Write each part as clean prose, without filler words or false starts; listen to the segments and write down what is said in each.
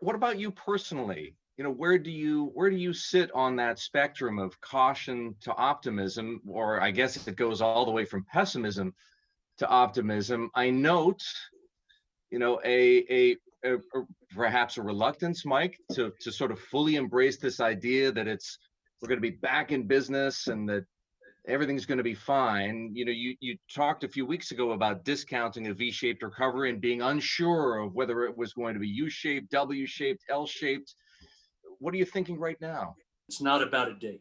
What about you personally? Where do you sit on that spectrum of caution to optimism, or I guess it goes all the way from pessimism to optimism? I note, a perhaps a reluctance, Mike, to sort of fully embrace this idea that we're going to be back in business and that everything's going to be fine. You talked a few weeks ago about discounting a V-shaped recovery and being unsure of whether it was going to be U-shaped, W-shaped, L-shaped. What are you thinking right now? It's not about a date,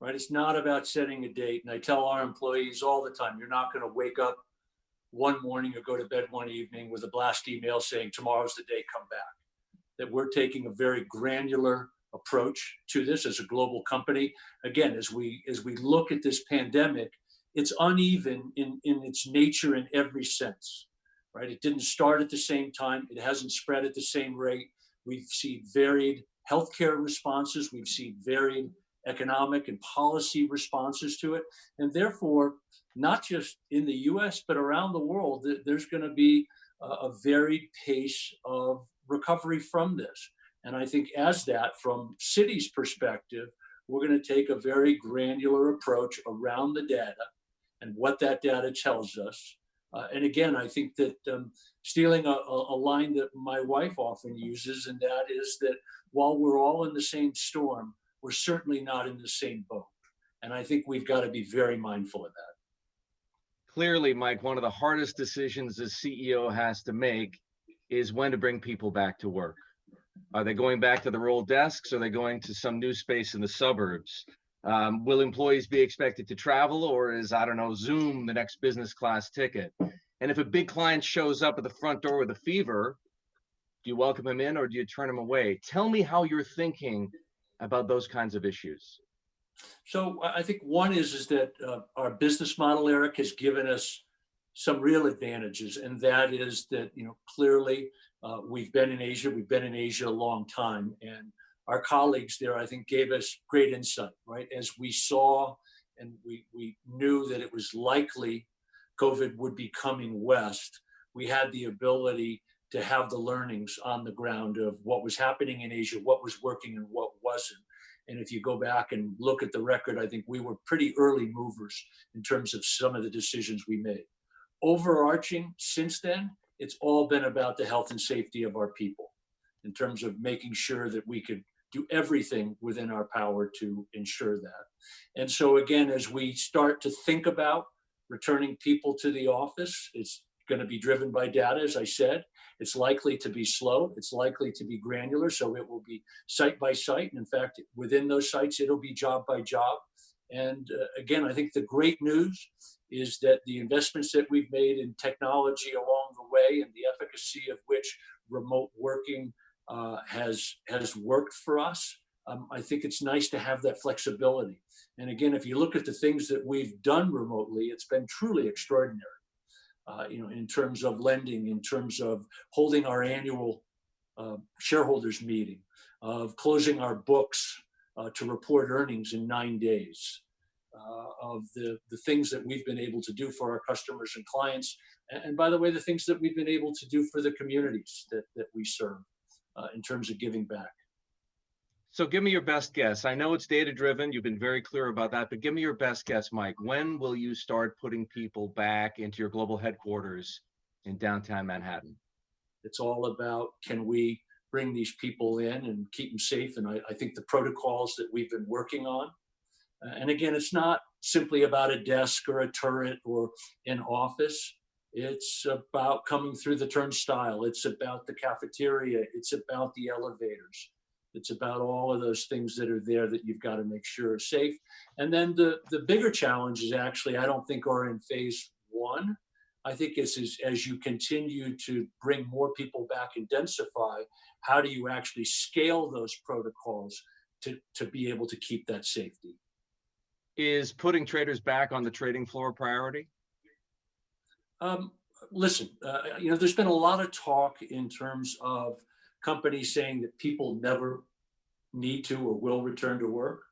right? It's not about setting a date. And I tell our employees all the time, you're not going to wake up one morning or go to bed one evening with a blast email saying tomorrow's the day, come back. That we're taking a very granular approach to this as a global company. Again, as we look at this pandemic, it's uneven in its nature in every sense, right? It didn't start at the same time. It hasn't spread at the same rate. We've seen varied healthcare responses. We've seen varied economic and policy responses to it. And therefore, not just in the US, but around the world, there's going to be a varied pace of recovery from this. And I think as that, from Citi's perspective, we're going to take a very granular approach around the data and what that data tells us. And again, I think that stealing a line that my wife often uses, and that is that while we're all in the same storm, we're certainly not in the same boat. And I think we've got to be very mindful of that. Clearly, Mike, one of the hardest decisions a CEO has to make is when to bring people back to work. Are they going back to their old desks? Are they going to some new space in the suburbs? Will employees be expected to travel, or is, I don't know, Zoom the next business class ticket? And if a big client shows up at the front door with a fever, do you welcome him in or do you turn him away? Tell me how you're thinking about those kinds of issues. So I think one is that our business model, Erik, has given us some real advantages, and that is that clearly we've been in Asia a long time, and our colleagues there, I think, gave us great insight, right? As we saw and we knew that it was likely COVID would be coming west, we had the ability to have the learnings on the ground of what was happening in Asia, what was working and what wasn't. And if you go back and look at the record, I think we were pretty early movers in terms of some of the decisions we made. Overarching since then, it's all been about the health and safety of our people in terms of making sure that we could do everything within our power to ensure that. And so again, as we start to think about returning people to the office, it's going to be driven by data, as I said. It's likely to be slow. It's likely to be granular. So it will be site by site. And in fact, within those sites, it'll be job by job. And again, I think the great news is that the investments that we've made in technology along the way and the efficacy of which remote working has worked for us. I think it's nice to have that flexibility. And again, if you look at the things that we've done remotely, it's been truly extraordinary. In terms of lending, in terms of holding our annual shareholders meeting, of closing our books to report earnings in 9 days, of the things that we've been able to do for our customers and clients. And by the way, the things that we've been able to do for the communities that we serve in terms of giving back. So give me your best guess. I know it's data driven. You've been very clear about that, but give me your best guess, Mike. When will you start putting people back into your global headquarters in downtown Manhattan? It's all about, can we bring these people in and keep them safe? And I think the protocols that we've been working on, and again, it's not simply about a desk or a turret or an office. It's about coming through the turnstile. It's about the cafeteria. It's about the elevators. It's about all of those things that are there that you've got to make sure are safe. And then the bigger challenges actually, I don't think are in phase one. I think it's as you continue to bring more people back and densify, how do you actually scale those protocols to be able to keep that safety? Is putting traders back on the trading floor a priority? Listen, there's been a lot of talk in terms of companies saying that people never need to or will return to work.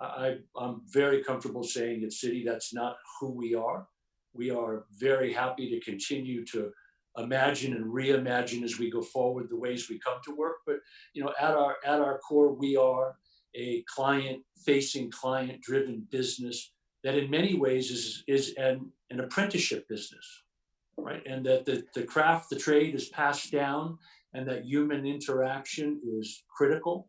I'm very comfortable saying at Citi that's not who we are. We are very happy to continue to imagine and reimagine as we go forward the ways we come to work. But at our core, we are a client-facing, client-driven business that, in many ways, is an apprenticeship business, right? And that the craft, the trade, is passed down, and that human interaction is critical.